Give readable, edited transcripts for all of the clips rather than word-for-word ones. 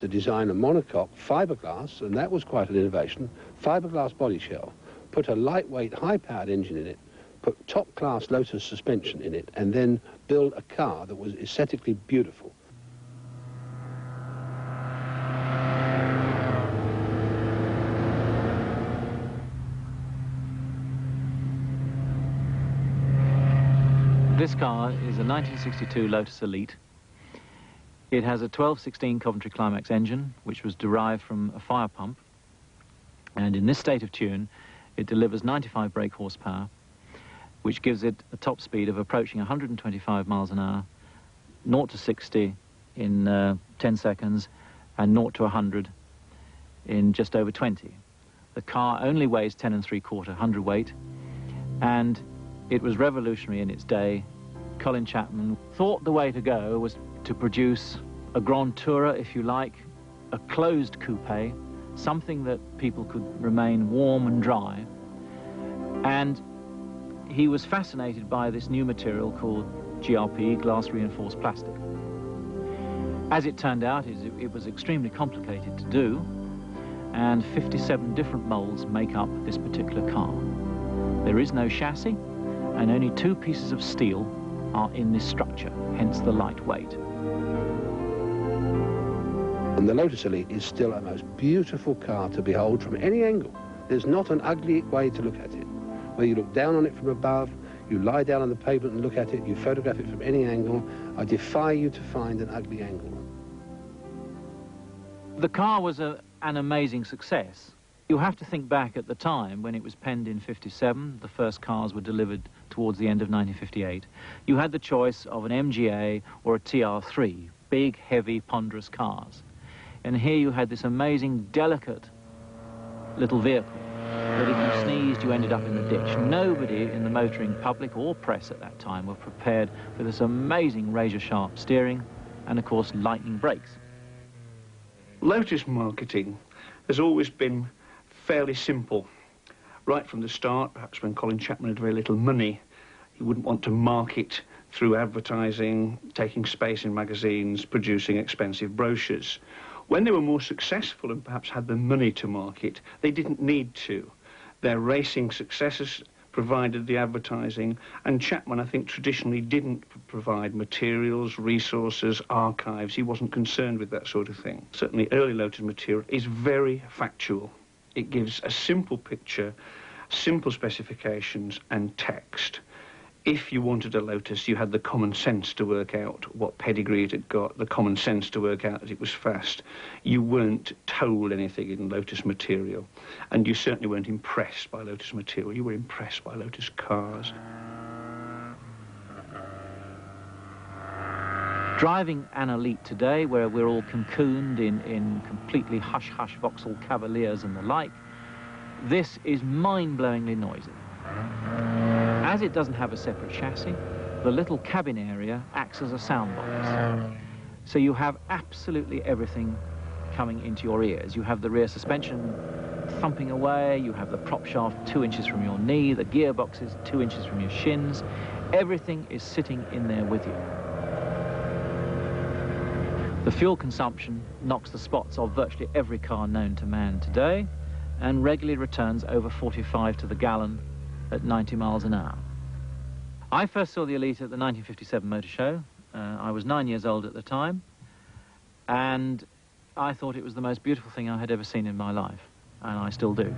to design a monocoque fiberglass, and that was quite an innovation, fiberglass body shell, put a lightweight, high-powered engine in it, put top-class Lotus suspension in it, and then build a car that was aesthetically beautiful. This car is a 1962 Lotus Elite. It has a 1216 Coventry Climax engine, which was derived from a fire pump. And in this state of tune, it delivers 95 brake horsepower, which gives it a top speed of approaching 125 miles an hour, 0 to 60 in 10 seconds, and 0 to 100 in just over 20. The car only weighs 10 3/4 hundredweight, and it was revolutionary in its day. Colin Chapman thought the way to go was to produce a Grand Tourer, if you like, a closed coupe, something that people could remain warm and dry. And he was fascinated by this new material called GRP, glass reinforced plastic. As it turned out, it was extremely complicated to do, and 57 different molds make up this particular car. There is no chassis, and only 2 pieces of steel are in this structure, hence the lightweight. And the Lotus Elite is still a most beautiful car to behold from any angle. There's not an ugly way to look at it. Whether you look down on it from above, you lie down on the pavement and look at it, you photograph it from any angle, I defy you to find an ugly angle. The car was an amazing success. You have to think back at the time when it was penned in '57, the first cars were delivered towards the end of 1958. You had the choice of an MGA or a TR3, big, heavy, ponderous cars. And here you had this amazing, delicate little vehicle that if you sneezed, you ended up in the ditch. Nobody in the motoring public or press at that time were prepared for this amazing razor-sharp steering and, of course, lightning brakes. Lotus marketing has always been fairly simple. Right from the start, perhaps when Colin Chapman had very little money, he wouldn't want to market through advertising, taking space in magazines, producing expensive brochures. When they were more successful and perhaps had the money to market, they didn't need to. Their racing successes provided the advertising, and Chapman, I think, traditionally didn't provide materials, resources, archives. He wasn't concerned with that sort of thing. Certainly early Lotus material is very factual. It gives a simple picture, simple specifications and text. If you wanted a Lotus, you had the common sense to work out what pedigree it had got, the common sense to work out that it was fast. You weren't told anything in Lotus material, and you certainly weren't impressed by Lotus material. You were impressed by Lotus cars. Driving an Elite today, where we're all cocooned in completely hush-hush Vauxhall Cavaliers and the like, this is mind-blowingly noisy. As it doesn't have a separate chassis, the little cabin area acts as a sound box. So you have absolutely everything coming into your ears. You have the rear suspension thumping away, you have the prop shaft 2 inches from your knee, the gearbox is 2 inches from your shins. Everything is sitting in there with you. The fuel consumption knocks the spots of virtually every car known to man today, and regularly returns over 45 to the gallon at 90 miles an hour. I first saw the Elite at the 1957 Motor Show. I was 9 years old at the time, and I thought it was the most beautiful thing I had ever seen in my life, and I still do.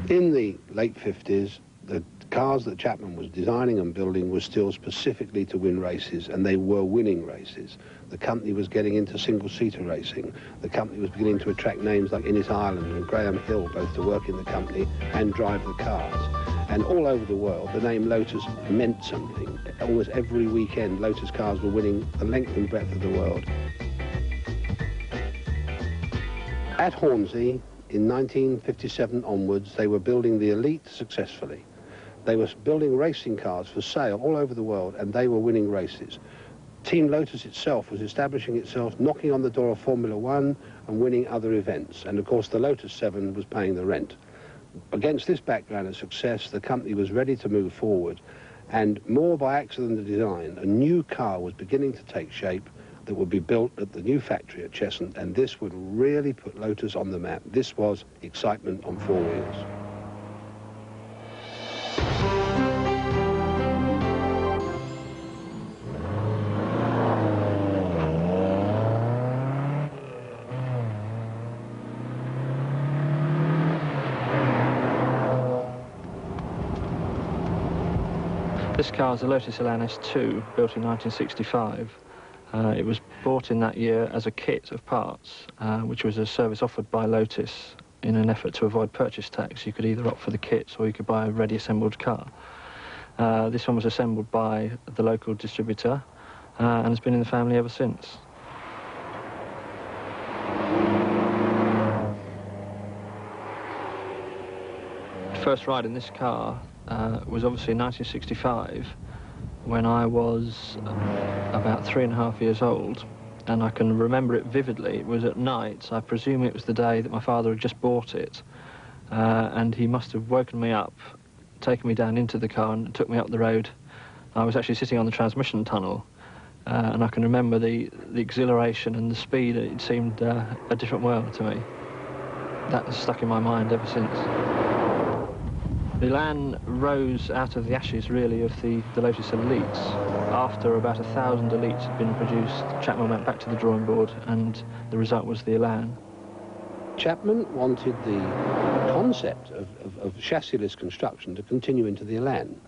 In the late 50s, the cars that Chapman was designing and building were still specifically to win races, and they were winning races. The company was getting into single-seater racing. The company was beginning to attract names like Innes Ireland and Graham Hill, both to work in the company and drive the cars. And all over the world, the name Lotus meant something. Almost every weekend, Lotus cars were winning the length and breadth of the world. At Hornsey, in 1957 onwards, they were building the Elite successfully. They were building racing cars for sale all over the world, and they were winning races. Team Lotus itself was establishing itself, knocking on the door of Formula One and winning other events. And of course, the Lotus 7 was paying the rent. Against this background of success, the company was ready to move forward. And more by accident than design, a new car was beginning to take shape that would be built at the new factory at Cheshunt, and this would really put Lotus on the map. This was excitement on four wheels. This car is a Lotus Elan S2, built in 1965. It was bought in that year as a kit of parts, which was a service offered by Lotus in an effort to avoid purchase tax. You could either opt for the kits or you could buy a ready assembled car. This one was assembled by the local distributor and has been in the family ever since. First ride in this car was obviously in 1965 when I was about 3.5 years old, and I can remember it vividly. It was at night. I presume it was the day that my father had just bought it, and he must have woken me up, taken me down into the car and took me up the road. I was actually sitting on the transmission tunnel, and I can remember the exhilaration and the speed. It seemed a different world to me. That has stuck in my mind ever since. The Elan rose out of the ashes, really, of the Lotus Elites. After about 1,000 Elites had been produced, Chapman went back to the drawing board, and the result was the Elan. Chapman wanted the concept of chassis-less construction to continue into the Elan.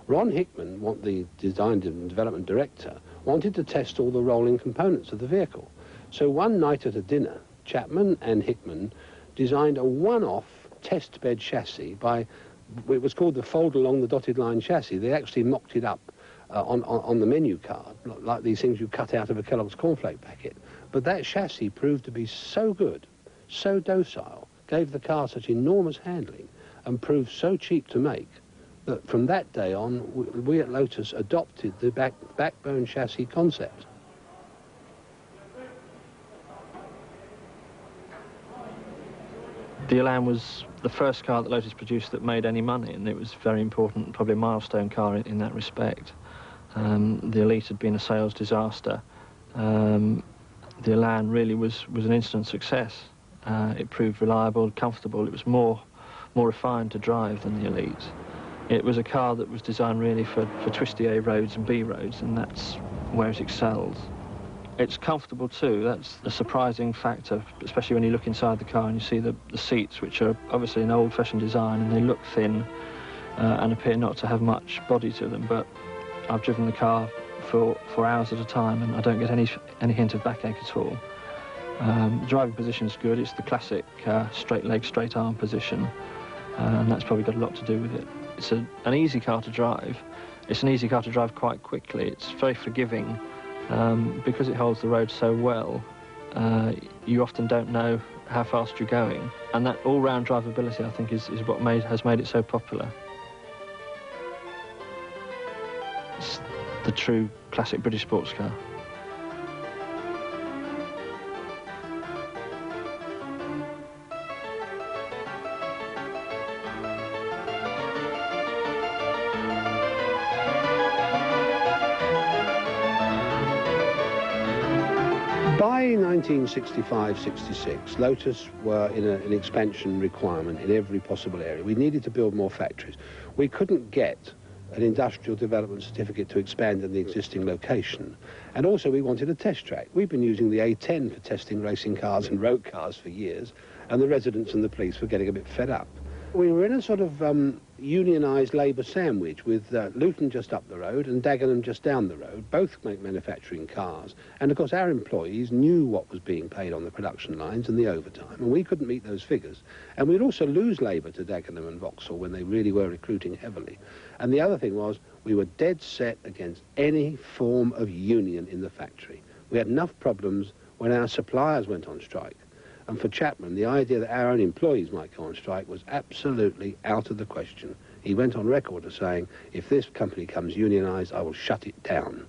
Ron Hickman, the design and development director, wanted to test all the rolling components of the vehicle. So one night at a dinner, Chapman and Hickman designed a one-off test bed chassis by... It was called the fold along the dotted line chassis. They actually mocked it up on the menu card, like these things you cut out of a Kellogg's cornflake packet. But that chassis proved to be so good, so docile, gave the car such enormous handling, and proved so cheap to make, that from that day on, we at Lotus adopted the backbone chassis concept. The Elan was the first car that Lotus produced that made any money, and it was very important, probably a milestone car in that respect. The Elite had been a sales disaster. The Elan really was an instant success. It proved reliable, comfortable. It was more refined to drive than the Elite. It was a car that was designed really for twisty A roads and B roads, and that's where it excels. It's comfortable too. That's a surprising factor, especially when you look inside the car and you see the seats, which are obviously an old-fashioned design, and they look thin and appear not to have much body to them. But I've driven the car for hours at a time, and I don't get any hint of backache at all. The driving position's good. It's the classic straight leg, straight arm position, and that's probably got a lot to do with it. It's an easy car to drive. It's an easy car to drive quite quickly. It's very forgiving. Because it holds the road so well, you often don't know how fast you're going, and that all-round drivability, I think, is what has made it so popular. It's the true classic British sports car. By 1965-66, Lotus were in an expansion requirement in every possible area. We needed to build more factories. We couldn't get an industrial development certificate to expand in the existing location. And also we wanted a test track. We've been using the A10 for testing racing cars and road cars for years, and the residents and the police were getting a bit fed up. We were in a sort of unionised labour sandwich with Luton just up the road and Dagenham just down the road. Both make manufacturing cars. And of course our employees knew what was being paid on the production lines and the overtime, and we couldn't meet those figures. And we'd also lose labour to Dagenham and Vauxhall when they really were recruiting heavily. And the other thing was we were dead set against any form of union in the factory. We had enough problems when our suppliers went on strike. And for Chapman, the idea that our own employees might go on strike was absolutely out of the question. He went on record as saying, if this company comes unionised, I will shut it down.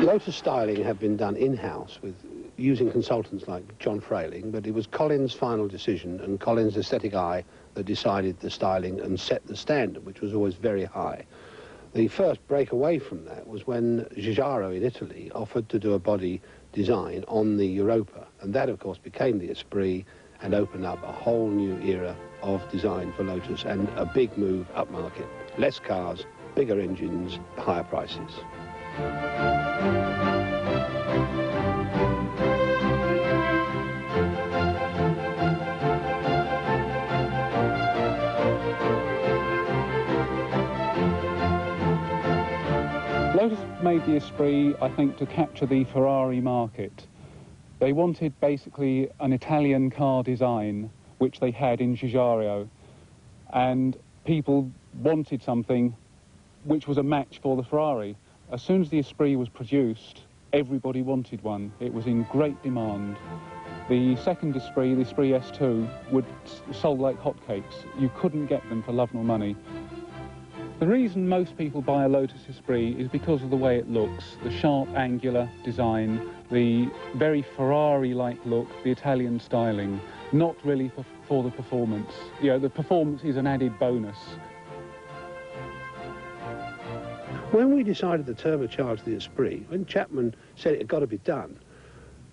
Lotus styling had been done in-house with using consultants like John Frayling, but it was Collins' final decision and Collins' aesthetic eye that decided the styling and set the standard, which was always very high. The first break away from that was when Giugiaro in Italy offered to do a body design on the Europa, and that of course became the Esprit and opened up a whole new era of design for Lotus and a big move upmarket. Less cars, bigger engines, higher prices. Lotus made the Esprit, I think, to capture the Ferrari market. They wanted basically an Italian car design, which they had in Giugiaro, and people wanted something which was a match for the Ferrari. As soon as the Esprit was produced, everybody wanted one. It was in great demand. The second Esprit, the Esprit S2, sold like hotcakes. You couldn't get them for love nor money. The reason most people buy a Lotus Esprit is because of the way it looks, the sharp, angular design, the very Ferrari-like look, the Italian styling, not really for the performance. You know, the performance is an added bonus. When we decided to turbocharge the Esprit, when Chapman said it had got to be done,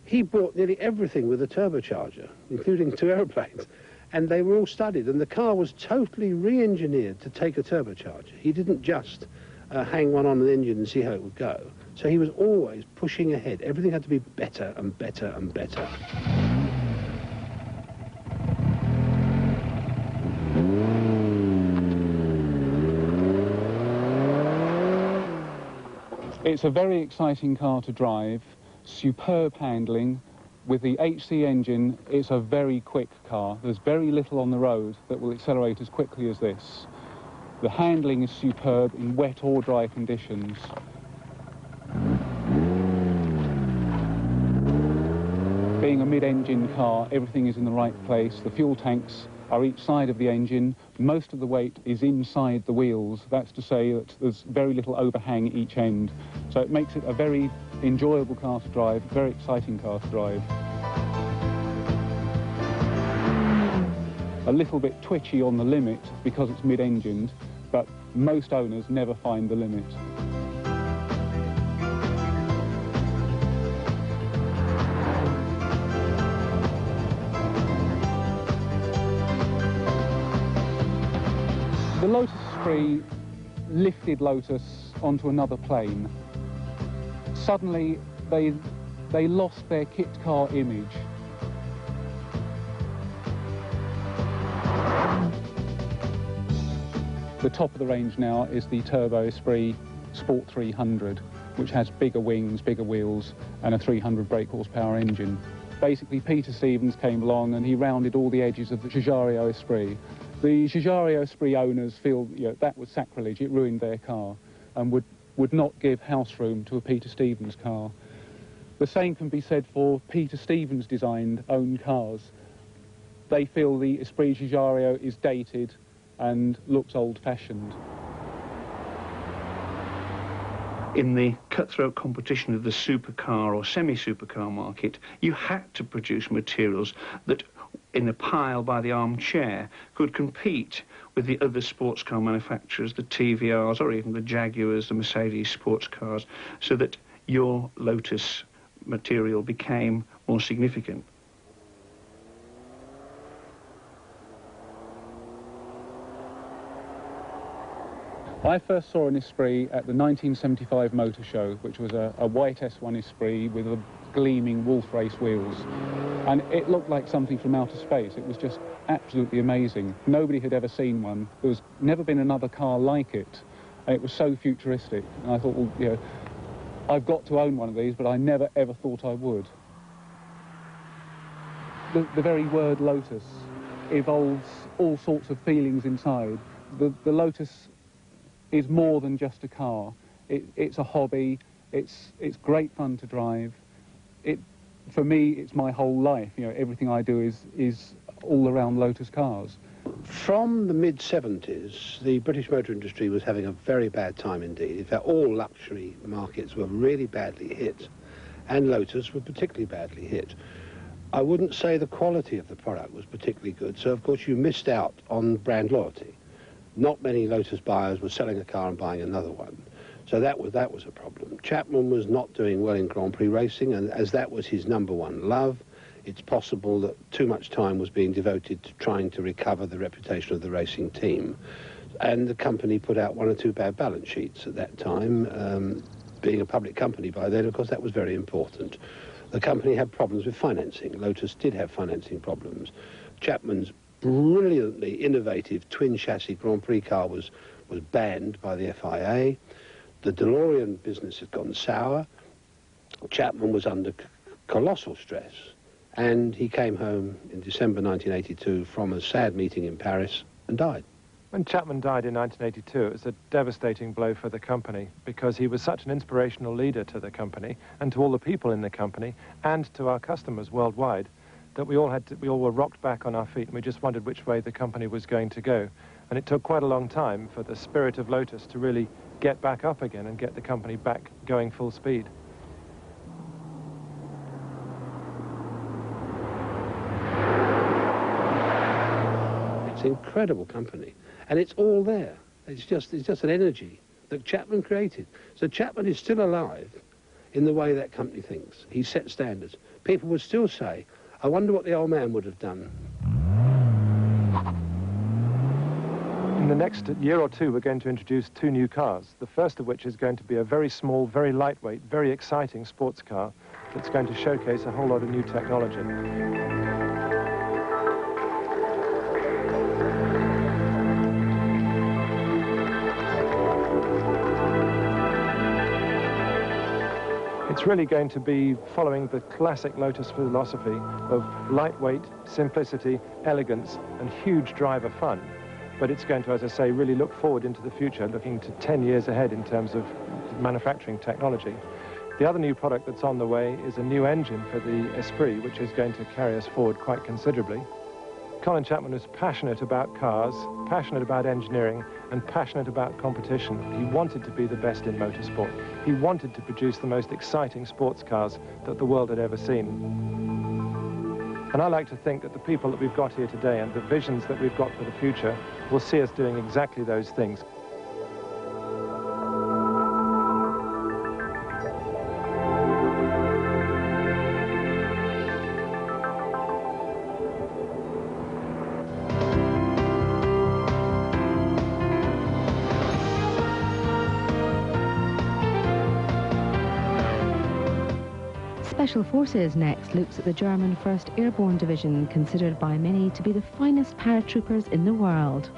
he bought nearly everything with a turbocharger, including 2 aeroplanes. And they were all studied, and the car was totally re-engineered to take a turbocharger. He didn't just hang one on an engine and see how it would go. So he was always pushing ahead. Everything had to be better and better and better. It's a very exciting car to drive, superb handling. With the HC engine, it's a very quick car. There's very little on the road that will accelerate as quickly as this. The handling is superb in wet or dry conditions. Being a mid-engine car, everything is in the right place. The fuel tanks are each side of the engine. Most of the weight is inside the wheels. That's to say that there's very little overhang each end. So it makes it a very enjoyable car to drive, very exciting car to drive. A little bit twitchy on the limit because it's mid-engined, but most owners never find the limit. The Lotus Esprit lifted Lotus onto another plane. Suddenly, they lost their kit car image. The top of the range now is the Turbo Esprit Sport 300, which has bigger wings, bigger wheels, and a 300 brake horsepower engine. Basically, Peter Stevens came along and he rounded all the edges of the Giugiaro Esprit. The Giugiaro Esprit owners feel, you know, that was sacrilege, it ruined their car, and would not give house room to a Peter Stevens car. The same can be said for Peter Stevens designed owned cars. They feel the Esprit Giugiaro is dated and looks old-fashioned. In the cutthroat competition of the supercar or semi-supercar market, you had to produce materials that, in a pile by the armchair, could compete with the other sports car manufacturers, the TVRs or even the Jaguars, the Mercedes sports cars, so that your Lotus material became more significant. I first saw an Esprit at the 1975 Motor Show, which was a white S1 Esprit with a gleaming Wolf Race wheels. And it looked like something from outer space. It was just absolutely amazing. Nobody had ever seen one. There was never been another car like it. And it was so futuristic. And I thought, well, you know, I've got to own one of these, but I never ever thought I would. The very word Lotus evolves all sorts of feelings inside. The Lotus is more than just a car. It's a hobby. It's great fun to drive. For me, it's my whole life. You know, everything I do is all around Lotus cars. From the mid-70s, the British motor industry was having a very bad time indeed. In fact, all luxury markets were really badly hit, and Lotus were particularly badly hit. I wouldn't say the quality of the product was particularly good, so of course you missed out on brand loyalty. Not many Lotus buyers were selling a car and buying another one. So that was a problem. Chapman was not doing well in Grand Prix racing, and as that was his #1 love, it's possible that too much time was being devoted to trying to recover the reputation of the racing team. And the company put out 1 or 2 bad balance sheets at that time. Being a public company by then, of course, that was very important. The company had problems with financing. Lotus did have financing problems. Chapman's brilliantly innovative twin-chassis Grand Prix car was banned by the FIA. The DeLorean business had gone sour. Chapman was under colossal stress. And he came home in December 1982 from a sad meeting in Paris and died. When Chapman died in 1982, it was a devastating blow for the company because he was such an inspirational leader to the company and to all the people in the company and to our customers worldwide that we all were rocked back on our feet, and we just wondered which way the company was going to go. And it took quite a long time for the spirit of Lotus to really get back up again and get the company back going full speed. It's an incredible company, and it's all there. It's just an energy that Chapman created. So Chapman is still alive in the way that company thinks. He set standards. People would still say, I wonder what the old man would have done. In the next year or two, we're going to introduce 2 new cars, the first of which is going to be a very small, very lightweight, very exciting sports car that's going to showcase a whole lot of new technology. It's really going to be following the classic Lotus philosophy of lightweight, simplicity, elegance, and huge driver fun. But it's going to, as I say, really look forward into the future, looking to 10 years ahead in terms of manufacturing technology. The other new product that's on the way is a new engine for the Esprit, which is going to carry us forward quite considerably. Colin Chapman was passionate about cars, passionate about engineering, and passionate about competition. He wanted to be the best in motorsport. He wanted to produce the most exciting sports cars that the world had ever seen. And I like to think that the people that we've got here today and the visions that we've got for the future will see us doing exactly those things. Special Forces next looks at the German 1st Airborne Division, considered by many to be the finest paratroopers in the world.